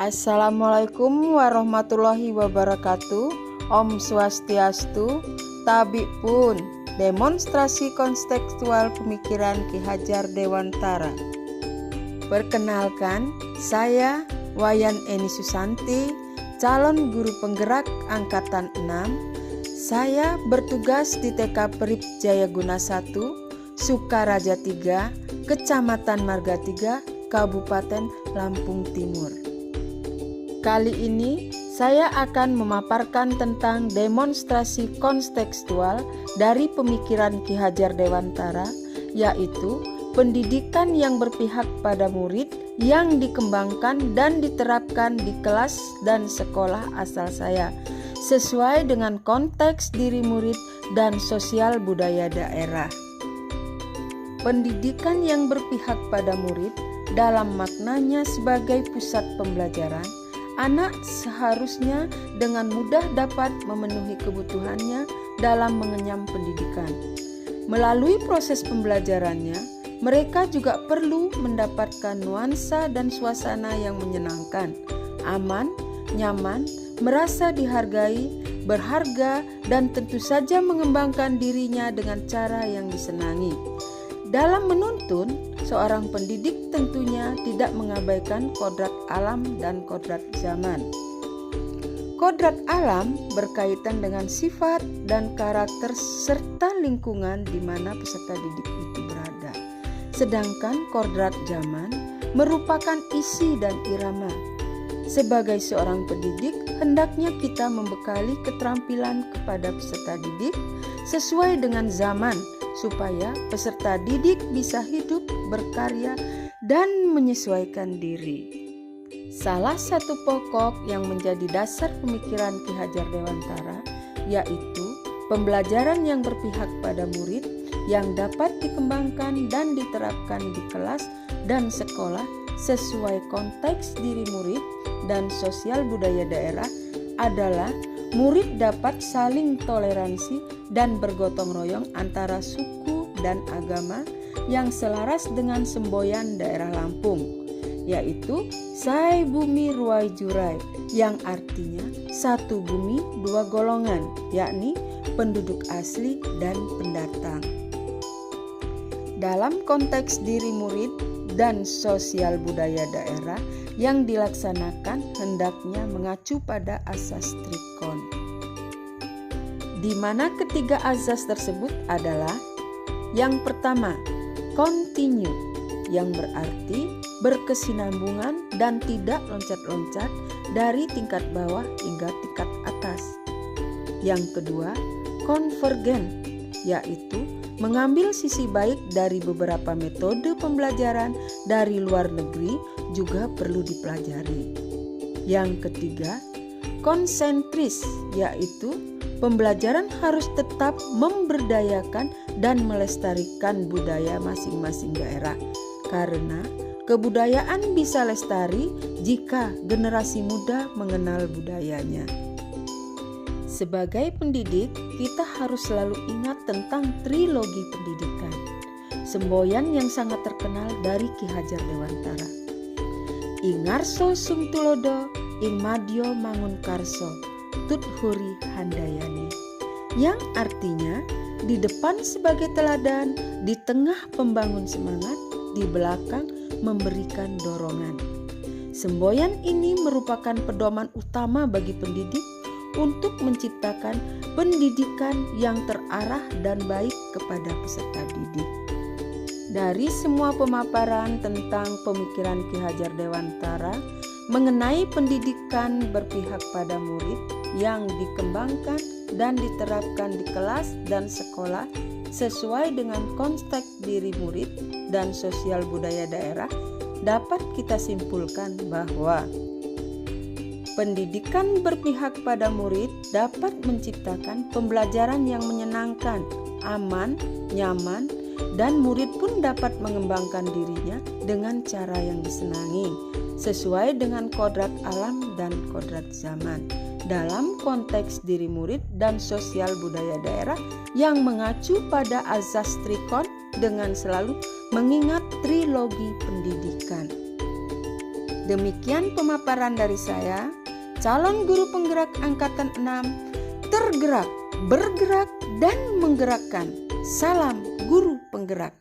Assalamualaikum warahmatullahi wabarakatuh. Om Swastiastu. Tabi pun demonstrasi kontekstual pemikiran Ki Hajar Dewantara. Perkenalkan, saya Wayan Eni Susanti, calon guru penggerak angkatan 6. Saya bertugas di TK Perip Jayaguna 1, Sukaraja 3, Kecamatan Marga 3, Kabupaten Lampung Timur. Kali ini saya akan memaparkan tentang demonstrasi kontekstual dari pemikiran Ki Hajar Dewantara, yaitu pendidikan yang berpihak pada murid yang dikembangkan dan diterapkan di kelas dan sekolah asal saya, sesuai dengan konteks diri murid dan sosial budaya daerah. Pendidikan yang berpihak pada murid dalam maknanya sebagai pusat pembelajaran, anak seharusnya dengan mudah dapat memenuhi kebutuhannya dalam mengenyam pendidikan. Melalui proses pembelajarannya, mereka juga perlu mendapatkan nuansa dan suasana yang menyenangkan, aman, nyaman, merasa dihargai, berharga, dan tentu saja mengembangkan dirinya dengan cara yang disenangi. Dalam menuntun, seorang pendidik tentunya tidak mengabaikan kodrat alam dan kodrat zaman. Kodrat alam berkaitan dengan sifat dan karakter serta lingkungan di mana peserta didik itu berada. Sedangkan kodrat zaman merupakan isi dan irama. Sebagai seorang pendidik, hendaknya kita membekali keterampilan kepada peserta didik sesuai dengan zaman, supaya peserta didik bisa hidup, berkarya, dan menyesuaikan diri. Salah satu pokok yang menjadi dasar pemikiran Ki Hajar Dewantara yaitu pembelajaran yang berpihak pada murid yang dapat dikembangkan dan diterapkan di kelas dan sekolah sesuai konteks diri murid dan sosial budaya daerah adalah murid dapat saling toleransi dan bergotong royong antara suku dan agama yang selaras dengan semboyan daerah Lampung, yaitu Sai Bumi Ruai Jurai, yang artinya satu bumi dua golongan, yakni penduduk asli dan pendatang. Dalam konteks diri murid dan sosial budaya daerah yang dilaksanakan hendaknya mengacu pada asas Trikon, di mana ketiga azas tersebut adalah: yang pertama, continue, yang berarti berkesinambungan dan tidak loncat-loncat dari tingkat bawah hingga tingkat atas. Yang kedua, convergent, yaitu mengambil sisi baik dari beberapa metode pembelajaran dari luar negeri juga perlu dipelajari. Yang ketiga, konsentris, yaitu pembelajaran harus tetap memberdayakan dan melestarikan budaya masing-masing daerah, karena kebudayaan bisa lestari jika generasi muda mengenal budayanya. Sebagai pendidik, kita harus selalu ingat tentang trilogi pendidikan, semboyan yang sangat terkenal dari Ki Hajar Dewantara. Ingarso sung tulodo, ing madyo mangun karso, tuthuri handayani, yang artinya di depan sebagai teladan, di tengah pembangun semangat, di belakang memberikan dorongan. Semboyan ini merupakan pedoman utama bagi pendidik untuk menciptakan pendidikan yang terarah dan baik kepada peserta didik. Dari semua pemaparan tentang pemikiran Ki Hajar Dewantara mengenai pendidikan berpihak pada murid yang dikembangkan dan diterapkan di kelas dan sekolah sesuai dengan konteks diri murid dan sosial budaya daerah, dapat kita simpulkan bahwa pendidikan berpihak pada murid dapat menciptakan pembelajaran yang menyenangkan, aman, nyaman, dan murid pun dapat mengembangkan dirinya dengan cara yang disenangi, sesuai dengan kodrat alam dan kodrat zaman, dalam konteks diri murid dan sosial budaya daerah yang mengacu pada azas Trikon dengan selalu mengingat trilogi pendidikan. Demikian pemaparan dari saya, calon guru penggerak angkatan 6, tergerak, bergerak, dan menggerakkan. Salam guru penggerak.